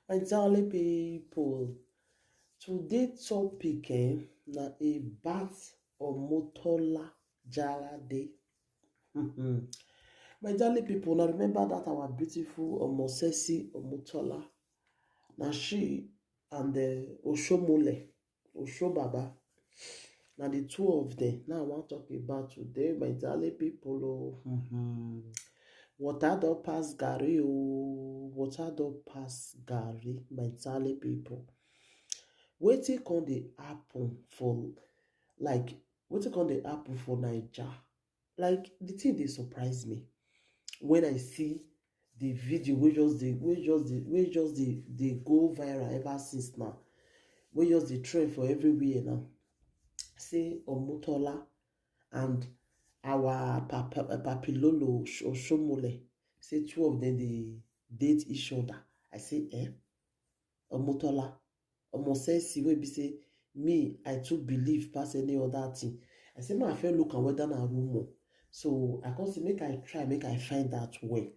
My darling people, today topic na about Omotola Jalade. My darling people, now remember that our beautiful Omosesi Omotola, na she and the Oshomole, Oshobaba, na the two of them. Now I want to talk about today, my darling people. Water don pass garri oh, water don pass garri, my darling people. Wetin come dey happen for wetin come dey happen for Naija? Like the thing dey surprise me when I see the video wey just dey go viral ever since now, wey just dey trend for everywhere now. Say Omotola and our papilolo Oshomole, say two of them dey date each other. I say Omotola, Omosesi wey be say me I too believe pass any other thing. I say make I first look am whether na rumor. So I come say make I try make I find out well.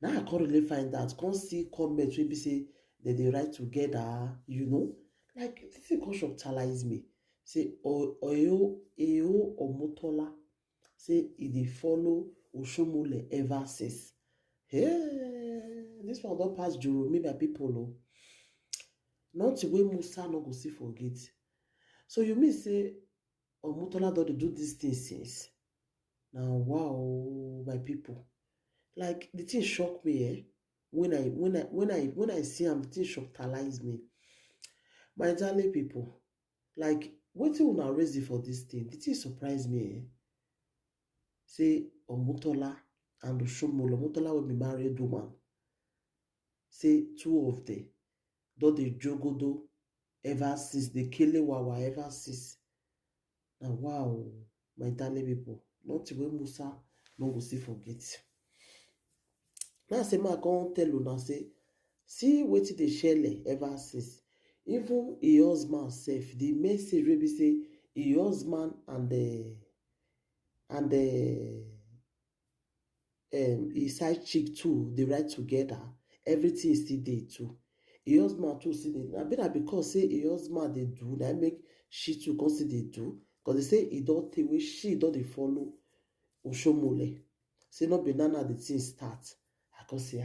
Now I can't really find out. Can't see comments wey be say dem dey write together, like this thing come shocktalize me. Say Oyo Omotola say e dey follow Oshomole ever since. Hey, this one don pass Joromi, my people o. Nothing wey Musa no go see forget. So you mean say Omotola don dey do this thing since? Now wow, my people. Like the thing shock me when I see am, the thing shocktalize me. My darling people, like wetin una raise for this thing? The thing surprise me say Omotola and Oshomole, Omotola wey be married woman, say two of them don dey jogodo ever since, dey kelewawa ever since. Now wow, my darling people, nothing wey Musa no go see forget. Now say ma come tell una say, see wetin dey shele ever since. Even e husband sef, the message wey be say e husband and his side chick too dey write together, everything still dey too. E husband too still dey. I na because say e husband dey do, na make she too come still dey do. Because they say e don tey wey she don dey follow Oshomole. Say no be now the thing start. I come say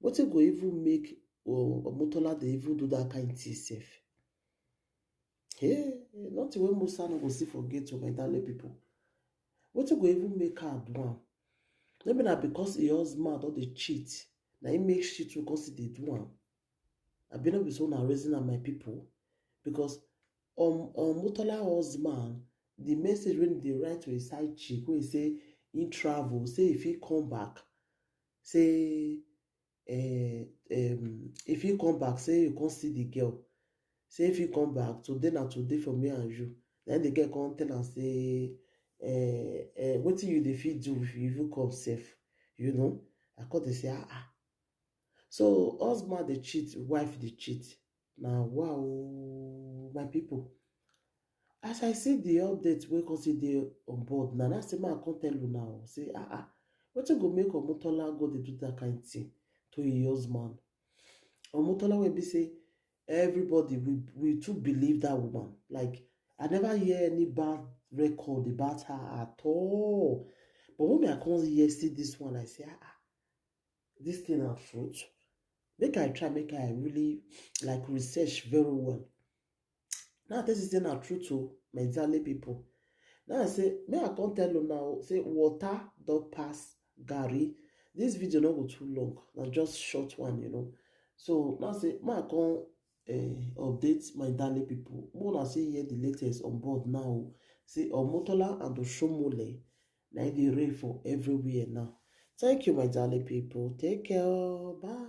wetin go even make Omotola dey even do that kind thing sef? Hey, nothing wey Musa no go see forget to, my darling people. Wetin go even make her do am? Maybe na because e husband don dey cheat, na im make she too come still dey do am. Abi no be so na reason am, my people? Because Omotola husband, the message wey dey write to his side chick wey say he travel, say if he come back, say if he come back, say you come see the girl. Say if he come back, today na today for me and you. Then the girl come tell am say wetin you dey fit do if you even come sef, I come dey say So husband dey cheat, wife dey cheat. Now wow, my people. As I see the update wey come still dey on board, na say ma come tell you now, say wetin go make Omotola go dey do that kind thing to im husband? Omotola wey be say everybody we too believe that woman. Like I never hear any bad record about her at all. But when I come hear see this one, I say this thing na truth. Make I try, make I really like research very well. Now this is na truth to my darling people. Now I say, may I come tell you now, say water don pass garri. This video no go too long, na just short one, So now say, may I come update my darling people. More say hear the latest on board now. Say Omotola and Oshomole, na dey reign for everywhere now. Thank you, my darling people. Take care. Bye.